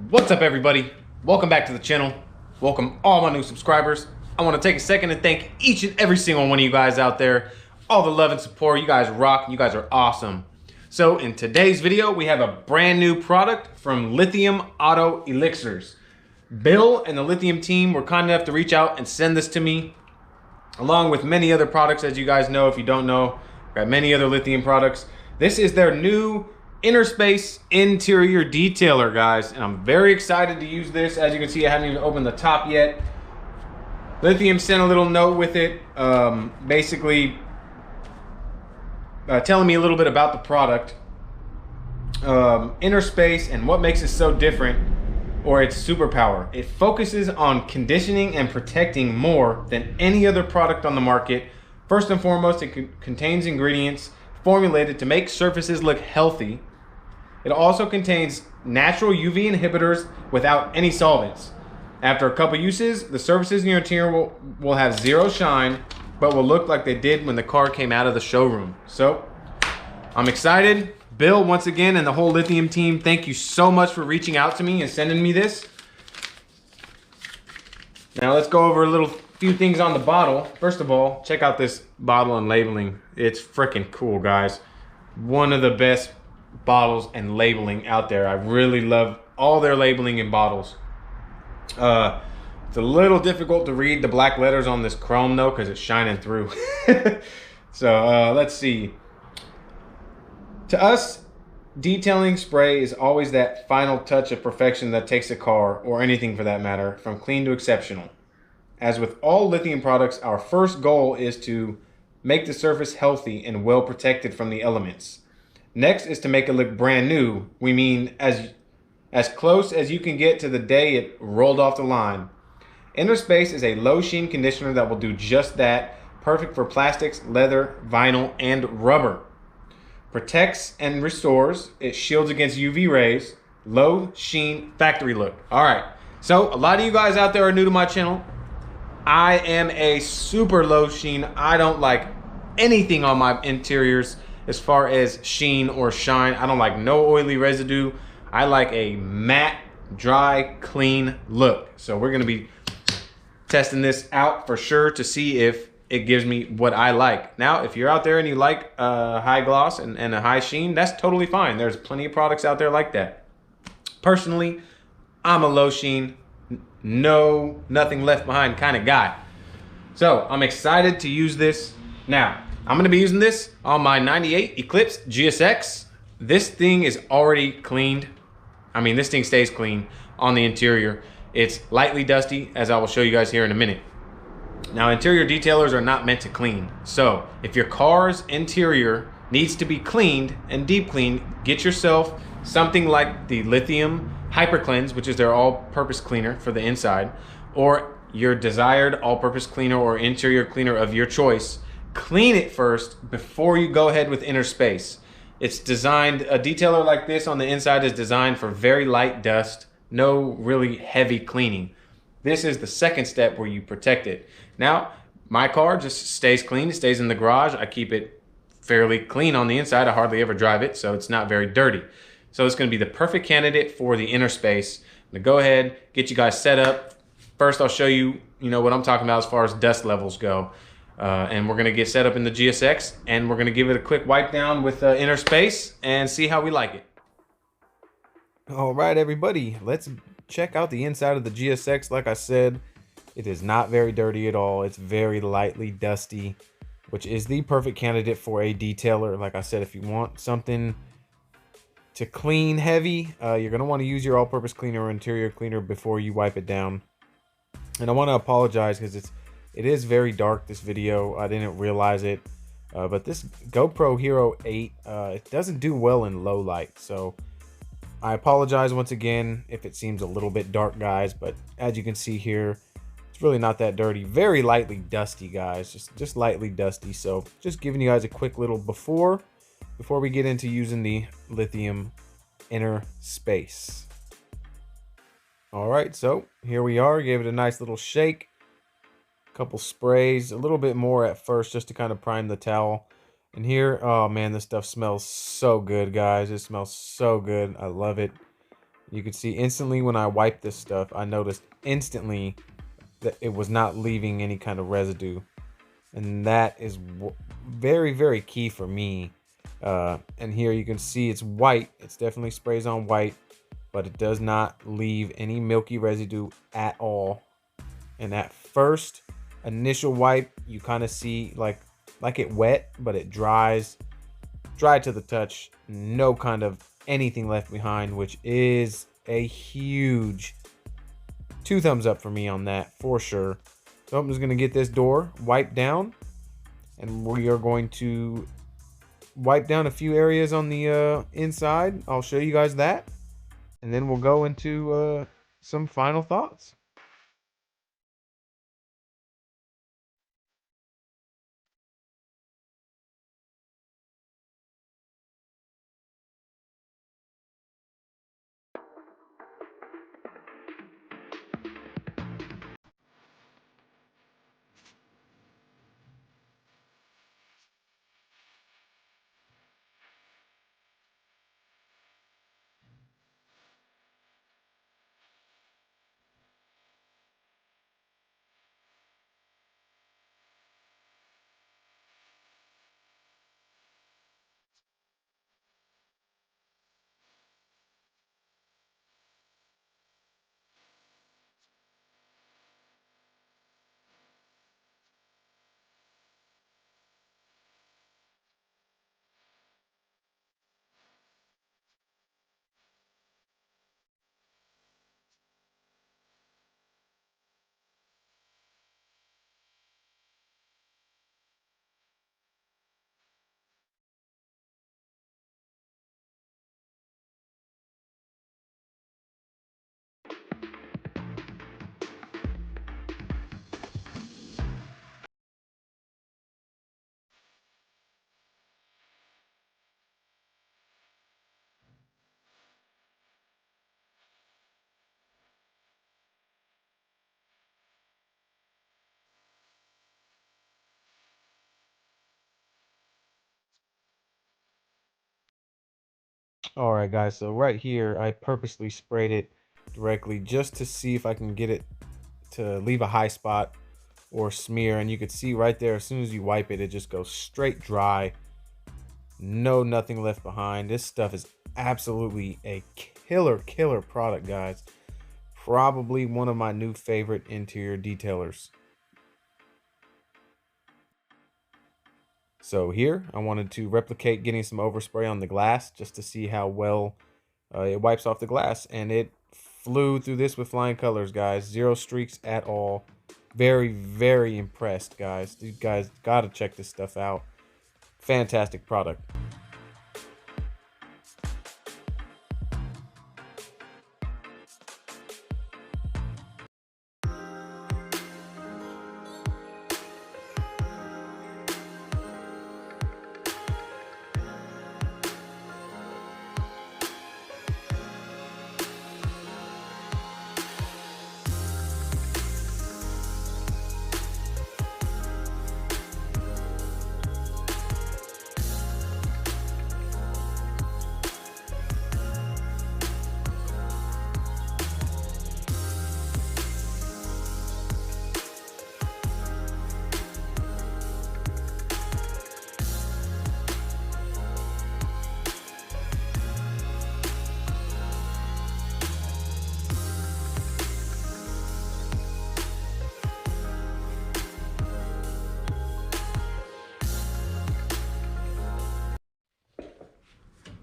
What's up, everybody? Welcome back to the channel. Welcome all my new subscribers. I want to take a second and thank each and every single one of you guys out there. All the love and support. You guys rock. You guys are awesome. So in today's video, we have a brand new product from Lithium Auto Elixirs. Bill and the Lithium team were kind enough to reach out and send this to me, along with many other products. As you guys know, if you don't know, got many other Lithium products. This is their new innerspace interior detailer, guys, and I'm very excited to use this. As you can see, I haven't even opened the top yet. Lithium sent a little note with it, basically telling me a little bit about the product, innerspace, and what makes it so different, or its superpower. It focuses on conditioning and protecting more than any other product on the market. First and foremost, it contains ingredients formulated to make surfaces look healthy. It also contains natural UV inhibitors without any solvents. After a couple uses, the surfaces in your interior will have zero shine, but will look like they did when the car came out of the showroom. So, I'm excited. Bill, once again, and the whole Lithium team, thank you so much for reaching out to me and sending me this. Now let's go over a few things on the bottle. First of all, check out this bottle and labeling. It's freaking cool, guys. One of the best bottles and labeling out there. I really love all their labeling in bottles. It's a little difficult to read the black letters on this chrome though, because it's shining through. So let's see. To us, detailing spray is always that final touch of perfection that takes a car, or anything for that matter, from clean to exceptional. As with all Lithium products, our first goal is to make the surface healthy and well protected from the elements. Next is to make it look brand new. We mean as close as you can get to the day it rolled off the line. Innerspace is a low sheen conditioner that will do just that, perfect for plastics, leather, vinyl, and rubber. Protects and restores. It shields against UV rays. Low sheen factory look. All right, so a lot of you guys out there are new to my channel. I am a super low sheen. I don't like anything on my interiors as far as sheen or shine. I don't like no oily residue. I like a matte, dry, clean look. So we're gonna be testing this out for sure to see if it gives me what I like. Now, if you're out there and you like high gloss and a high sheen, that's totally fine. There's plenty of products out there like that. Personally, I'm a low sheen, no, nothing left behind kind of guy. So I'm excited to use this. Now, I'm gonna be using this on my 98 Eclipse GSX. This thing is already cleaned. I mean, this thing stays clean on the interior. It's lightly dusty, as I will show you guys here in a minute. Now, interior detailers are not meant to clean. So if your car's interior needs to be cleaned and deep cleaned, get yourself something like the Lithium Hyper Cleanse, which is their all-purpose cleaner for the inside, or your desired all-purpose cleaner or interior cleaner of your choice. Clean it first before you go ahead with innerspace. It's designed, a detailer like this on the inside is designed for very light dust, no really heavy cleaning. This is the second step where you protect it. Now, my car just stays clean. It stays in the garage. I keep it fairly clean on the inside. I hardly ever drive it, so it's not very dirty. So it's going to be the perfect candidate for the innerspace. I'm going to go ahead, get you guys set up. First, I'll show you, what I'm talking about as far as dust levels go. And we're going to get set up in the GSX, and we're going to give it a quick wipe down with innerspace and see how we like it. All right, everybody, let's check out the inside of the GSX. Like I said, it is not very dirty at all. It's very lightly dusty, which is the perfect candidate for a detailer. Like I said, if you want something to clean heavy, you're going to want to use your all-purpose cleaner or interior cleaner before you wipe it down. And I want to apologize because it is very dark, this video. I didn't realize it, but this GoPro Hero 8, it doesn't do well in low light. So I apologize once again if it seems a little bit dark, guys, but as you can see here, it's really not that dirty. Very lightly dusty, guys, just lightly dusty. So just giving you guys a quick little before we get into using the Lithium innerspace. All right, so here we are. Gave it a nice little shake. Couple sprays, a little bit more at first just to kind of prime the towel. And here, oh man, this stuff smells so good, guys. It smells so good. I love it. You could see instantly when I wiped this stuff, I noticed instantly that it was not leaving any kind of residue. And that is very, very key for me. And here you can see it's white. It's definitely sprays on white, but it does not leave any milky residue at all. And that first initial wipe, you kind of see like it wet, but it dry to the touch. No kind of anything left behind, which is a huge 2 thumbs up for me on that for sure. So I'm just gonna get this door wiped down, and we are going to wipe down a few areas on the inside. I'll show you guys that, and then we'll go into some final thoughts. All right, guys, so right here, I purposely sprayed it directly just to see if I can get it to leave a high spot or smear. And you could see right there, as soon as you wipe it, it just goes straight dry. Nothing left behind. This stuff is absolutely a killer product, guys. Probably one of my new favorite interior detailers. So here, I wanted to replicate getting some overspray on the glass just to see how well it wipes off the glass. And it flew through this with flying colors, guys. 0 streaks at all. Very impressed, guys. You guys gotta check this stuff out. Fantastic product.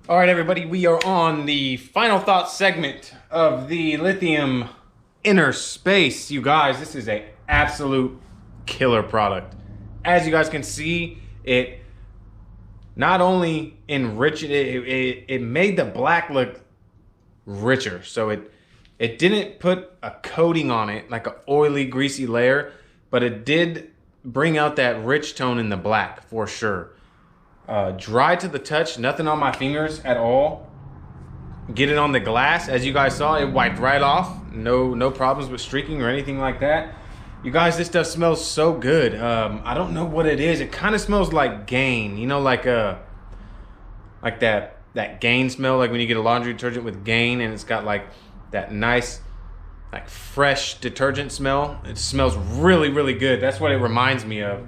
All right, everybody, we are on the final thought segment of the Lithium Inner Space. You guys, this is a absolute killer product. As you guys can see, it not only enriched it made the black look richer. So it didn't put a coating on it like an oily, greasy layer, but it did bring out that rich tone in the black for sure. Dry to the touch, nothing on my fingers at all. Get it on the glass, as you guys saw, it wiped right off. No problems with streaking or anything like that. You guys, this stuff smells so good. I don't know what it is. It kind of smells like Gain, you know, like that that Gain smell, like when you get a laundry detergent with Gain, and it's got like that nice, like fresh detergent smell. It smells really, really good. That's what it reminds me of.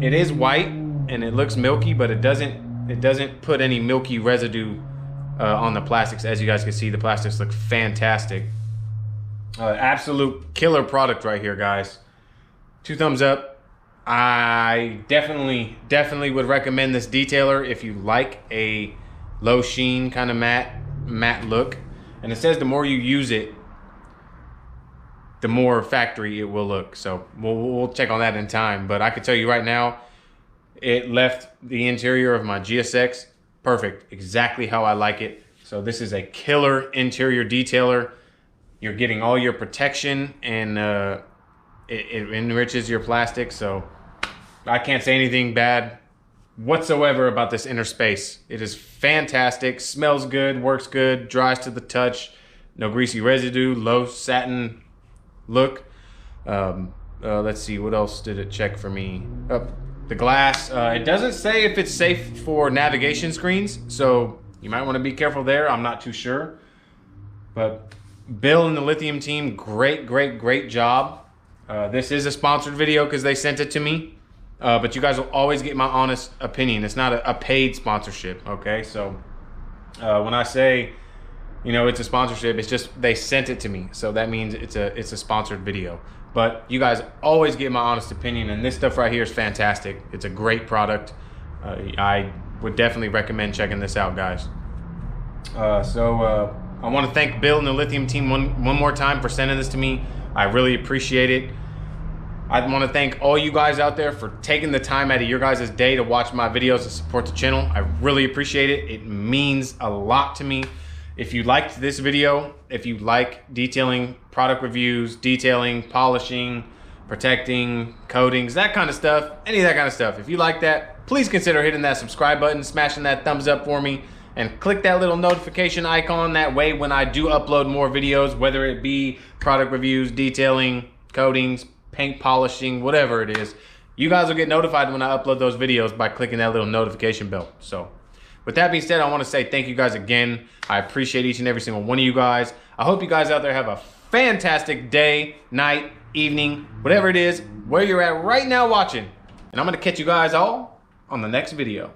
It is white and it looks milky, but it doesn't put any milky residue on the plastics. As you guys can see, the plastics look fantastic. Absolute killer product right here, guys. 2 thumbs up. I definitely would recommend this detailer if you like a low sheen kind of matte look. And it says the more you use it, the more factory it will look. So we'll check on that in time. But I can tell you right now, it left the interior of my GSX perfect, exactly how I like it. So this is a killer interior detailer. You're getting all your protection, and it enriches your plastic. So I can't say anything bad whatsoever about this inner space. It is fantastic, smells good, works good, dries to the touch, no greasy residue, low satin look. Let's see, what else did it check for me? The glass, it doesn't say if it's safe for navigation screens, so you might want to be careful there. I'm not too sure, but Bill and the Lithium team, great job. This is a sponsored video because they sent it to me, but you guys will always get my honest opinion. It's not a paid sponsorship, okay? So when I say, you know, it's a sponsorship, it's just they sent it to me, so that means it's a sponsored video. But you guys always get my honest opinion, and this stuff right here is fantastic. It's a great product. I would definitely recommend checking this out, guys. I want to thank Bill and the Lithium team one more time for sending this to me. I really appreciate it. I want to thank all you guys out there for taking the time out of your guys' day to watch my videos and support the channel. I really appreciate it. It means a lot to me. If you liked this video, if you like detailing, product reviews, detailing, polishing, protecting, coatings, that kind of stuff, any of that kind of stuff, if you like that, please consider hitting that subscribe button, smashing that thumbs up for me, and click that little notification icon. That way, when I do upload more videos, whether it be product reviews, detailing, coatings, paint polishing, whatever it is, you guys will get notified when I upload those videos by clicking that little notification bell. So with that being said, I want to say thank you guys again. I appreciate each and every single one of you guys. I hope you guys out there have a fantastic day, night, evening, whatever it is, where you're at right now watching. And I'm going to catch you guys all on the next video.